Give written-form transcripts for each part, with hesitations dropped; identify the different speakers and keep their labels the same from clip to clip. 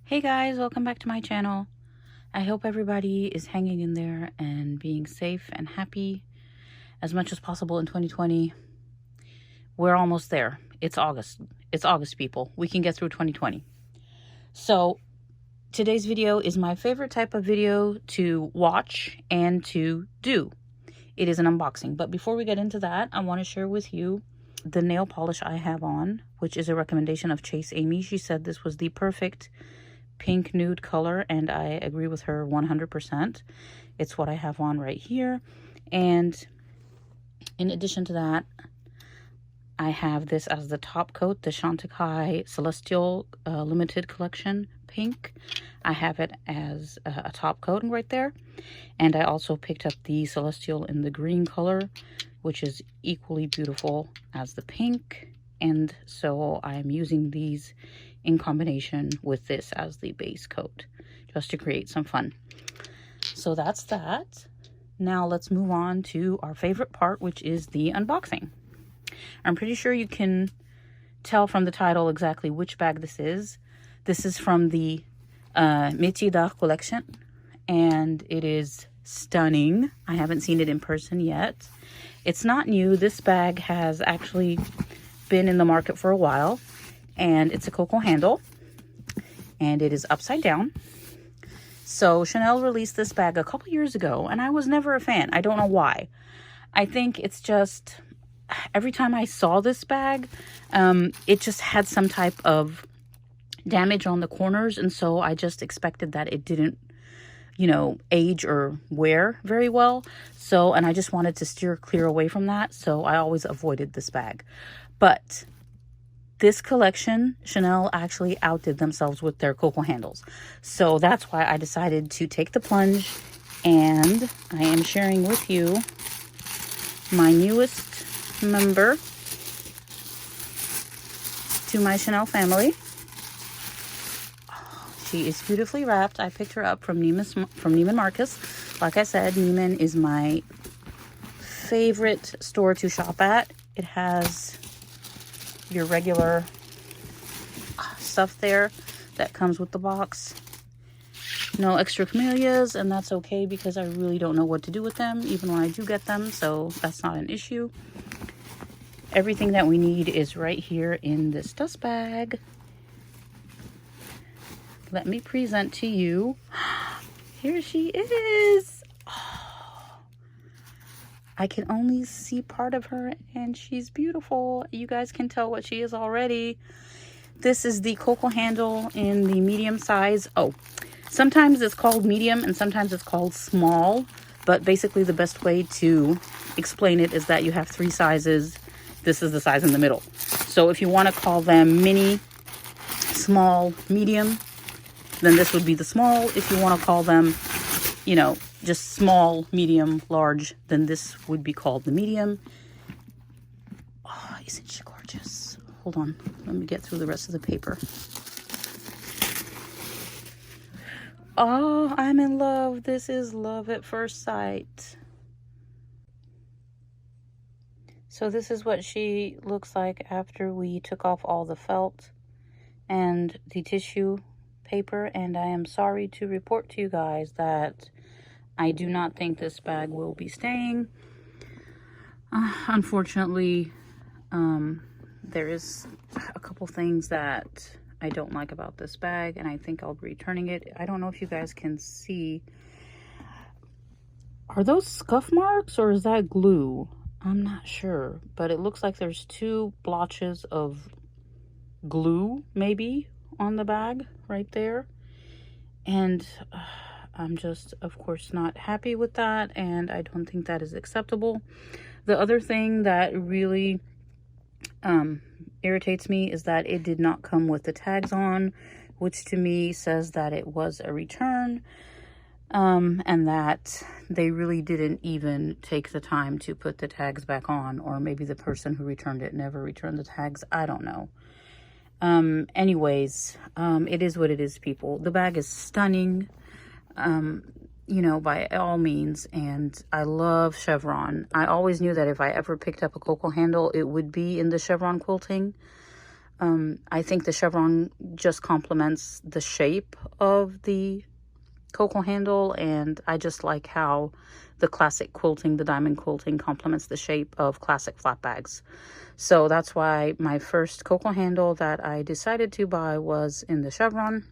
Speaker 1: Hey guys, welcome back to my channel. I hope everybody is hanging in there and being safe and happy as much as possible in 2020. We're almost there. It's August. It's August, people. We can get through 2020. So today's video is my favorite type of video to watch and to do. It is an unboxing. But before we get into that, I want to share with you the nail polish I have on, which is a recommendation of Chase Amy. She said this was the perfect pink nude color, and I agree with her 100%. It's what I have on right here. And in addition to that, I have this as the top coat, the Chantecaille Celestial Limited Collection pink. I have it as a top coating right there. And I also picked up the Celestial in the green color, which is equally beautiful as the pink. And so I'm using these in combination with this as the base coat, just to create some fun. So that's that. Now let's move on to our favorite part, which is the unboxing. I'm pretty sure you can tell from the title exactly which bag this is. This is from the Métier d'Art collection, and it is stunning. I haven't seen it in person yet. It's not new. This bag has actually been in the market for a while, and it's a Coco handle, and it is upside down. So Chanel released this bag a couple years ago, and I was never a fan. I don't know why. I think it's just, every time I saw this bag, it just had some type of damage on the corners, and so I just expected that it didn't, you know, age or wear very well. So, and I just wanted to steer clear away from that, so I always avoided this bag. But this collection, Chanel actually outdid themselves with their Coco handles. So that's why I decided to take the plunge, and I am sharing with you my newest member to my Chanel family. She is beautifully wrapped. I picked her up from Neiman Marcus. Like I said, Neiman is my favorite store to shop at. It has your regular stuff there that comes with the box. No extra camellias, and that's okay because I really don't know what to do with them, even when I do get them, so that's not an issue. Everything that we need is right here in this dust bag. Let me present to you. Here she is. Oh, I can only see part of her, and she's beautiful. You guys can tell what she is already. This is the Coco handle in the medium size. Oh, sometimes it's called medium and sometimes it's called small, but basically the best way to explain it is that you have three sizes. This is the size in the middle. So if you want to call them mini, small, medium, then this would be the small. If you want to call them, you know, just small, medium, large, then this would be called the medium. Oh, isn't she gorgeous? Hold on, let me get through the rest of the paper. Oh, I'm in love. This is love at first sight. So this is what she looks like after we took off all the felt and the tissue paper, and I am sorry to report to you guys that I do not think this bag will be staying. Unfortunately, there is a couple things that I don't like about this bag, and I think I'll be returning it. I don't know if you guys can see. Are those scuff marks or is that glue? I'm not sure, but it looks like there's two blotches of glue maybe on the bag right there, and I'm just, of course, not happy with that, and I don't think that is acceptable. The other thing that really irritates me is that it did not come with the tags on, which to me says that it was a return, and that they really didn't even take the time to put the tags back on, or maybe the person who returned it never returned the tags. I don't know. Anyways, it is what it is, people. The bag is stunning, you know, by all means, and I love chevron. I always knew that if I ever picked up a Coco handle, it would be in the chevron quilting. I think the chevron just complements the shape of the Coco handle, and I just like how the classic quilting, the diamond quilting, complements the shape of classic flat bags. So that's why my first Coco handle that I decided to buy was in the chevron.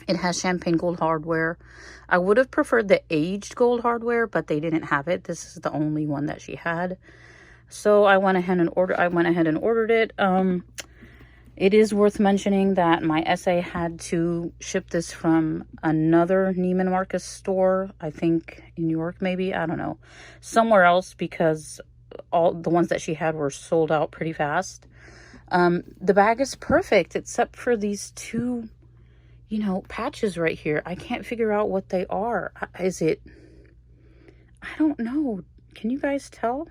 Speaker 1: It has champagne gold hardware. I would have preferred the aged gold hardware, but they didn't have it. This is the only one that she had. So I went ahead and ordered it. It is worth mentioning that my SA had to ship this from another Neiman Marcus store, I think in New York maybe, I don't know, somewhere else, because all the ones that she had were sold out pretty fast. The bag is perfect except for these two, you know, patches right here. I can't figure out what they are. Is it, I don't know. Can you guys tell?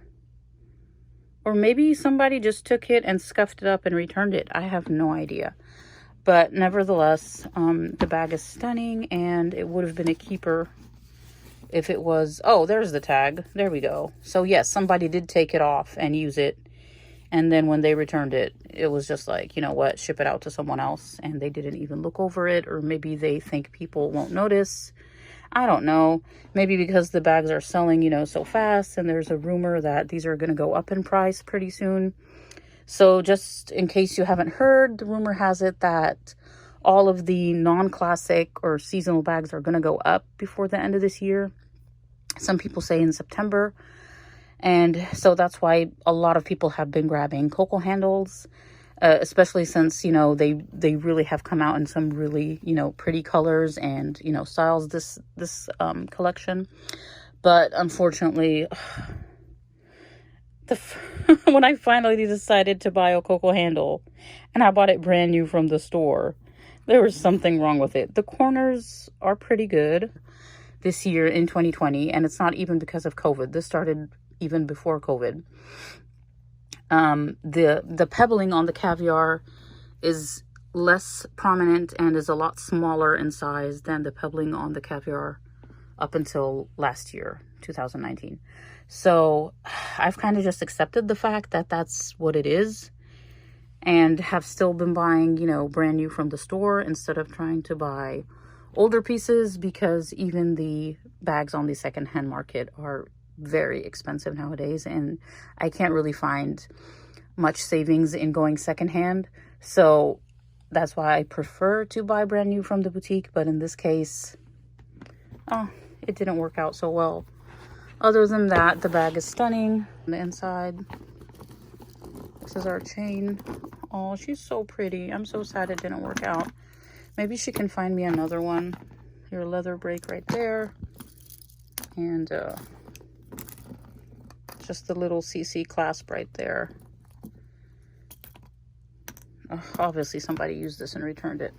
Speaker 1: Or maybe somebody just took it and scuffed it up and returned it. I have no idea. But nevertheless, the bag is stunning, and it would have been a keeper if it was... Oh, there's the tag. There we go. So yes, somebody did take it off and use it. And then when they returned it, it was just like, you know what, ship it out to someone else. And they didn't even look over it, or maybe they think people won't notice. I don't know. Maybe because the bags are selling, you know, so fast, and there's a rumor that these are going to go up in price pretty soon. So just in case you haven't heard, the rumor has it that all of the non-classic or seasonal bags are going to go up before the end of this year. Some people say in September. And so that's why a lot of people have been grabbing Coco handles. Especially since, you know, they really have come out in some really, you know, pretty colors and, you know, styles this collection. But unfortunately, when I finally decided to buy a Coco handle, and I bought it brand new from the store, there was something wrong with it. The corners are pretty good this year in 2020, and it's not even because of COVID. This started even before COVID. The pebbling on the caviar is less prominent and is a lot smaller in size than the pebbling on the caviar up until last year, 2019. So I've kind of just accepted the fact that that's what it is, and have still been buying, you know, brand new from the store instead of trying to buy older pieces, because even the bags on the secondhand market are very expensive nowadays, and I can't really find much savings in going secondhand. So that's why I prefer to buy brand new from the boutique. But in this case, it didn't work out so well. Other than that, the bag is stunning. On the inside, this is our chain. Oh, she's so pretty. I'm so sad it didn't work out. Maybe she can find me another one. Your leather break right there, and just the little CC clasp right there. Obviously somebody used this and returned it.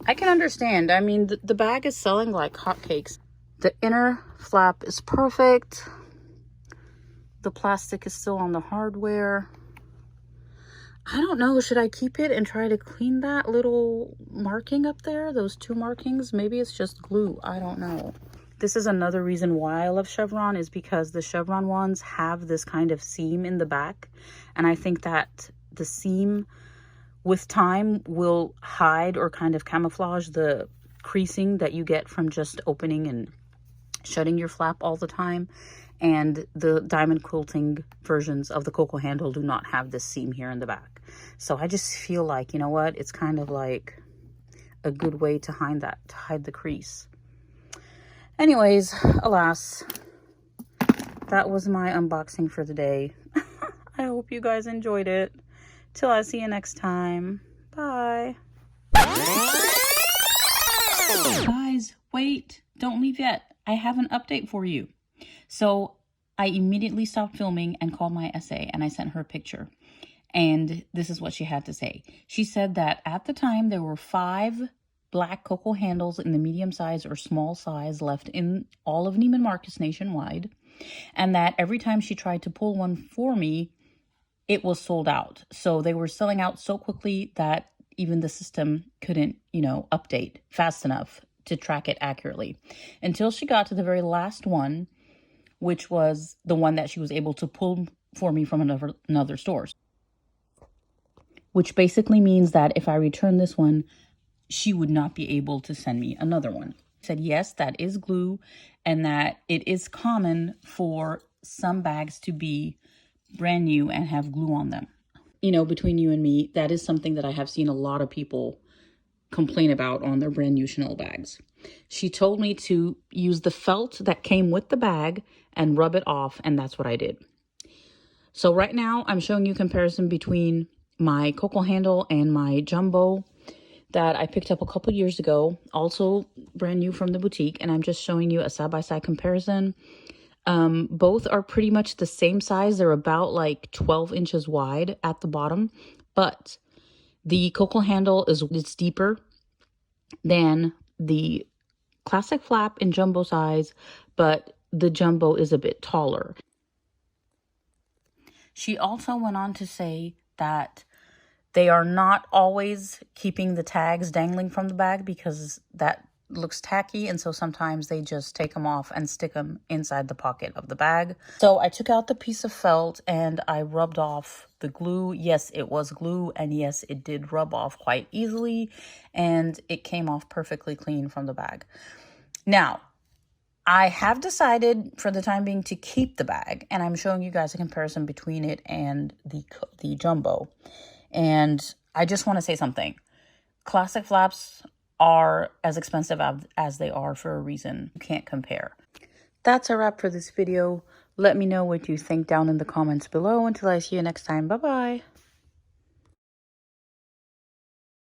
Speaker 1: I can understand. I mean, the bag is selling like hotcakes. The inner flap is perfect. The plastic is still on the hardware. I don't know. Should I keep it and try to clean that little marking up there? Those two markings? Maybe it's just glue. I don't know. This is another reason why I love chevron, is because the chevron ones have this kind of seam in the back. And I think that the seam with time will hide or kind of camouflage the creasing that you get from just opening and shutting your flap all the time. And the diamond quilting versions of the Coco handle do not have this seam here in the back. So I just feel like, you know what, it's kind of like a good way to hide the crease. Anyways, alas, that was my unboxing for the day. I hope you guys enjoyed it. Till I see you next time. Bye. Guys, wait. Don't leave yet. I have an update for you. So I immediately stopped filming and called my SA, and I sent her a picture. And this is what she had to say. She said that at the time there were 5 black Coco handles in the medium size or small size left in all of Neiman Marcus nationwide, and that every time she tried to pull one for me, it was sold out. So they were selling out so quickly that even the system couldn't, you know, update fast enough to track it accurately, until she got to the very last one, which was the one that she was able to pull for me from another store. which basically means that if I return this one, she would not be able to send me another one. I said, yes, that is glue, and that it is common for some bags to be brand new and have glue on them. You know, between you and me, that is something that I have seen a lot of people complain about on their brand new Chanel bags. She told me to use the felt that came with the bag and rub it off, and that's what I did. So right now I'm showing you a comparison between my Coco handle and my jumbo that I picked up a couple years ago, also brand new from the boutique, and I'm just showing you a side-by-side comparison. Both are pretty much the same size. They're about like 12 inches wide at the bottom, but the Coco handle it's deeper than the classic flap in jumbo size, but the jumbo is a bit taller. She also went on to say that they are not always keeping the tags dangling from the bag because that looks tacky, and so sometimes they just take them off and stick them inside the pocket of the bag. So I took out the piece of felt and I rubbed off the glue. Yes, it was glue, and yes, it did rub off quite easily, and it came off perfectly clean from the bag. Now, I have decided for the time being to keep the bag, and I'm showing you guys a comparison between it and the jumbo. And I just want to say something. Classic flaps are as expensive as they are for a reason. You can't compare. That's a wrap for this video. Let me know what you think down in the comments below. Until I see you next time. Bye-bye.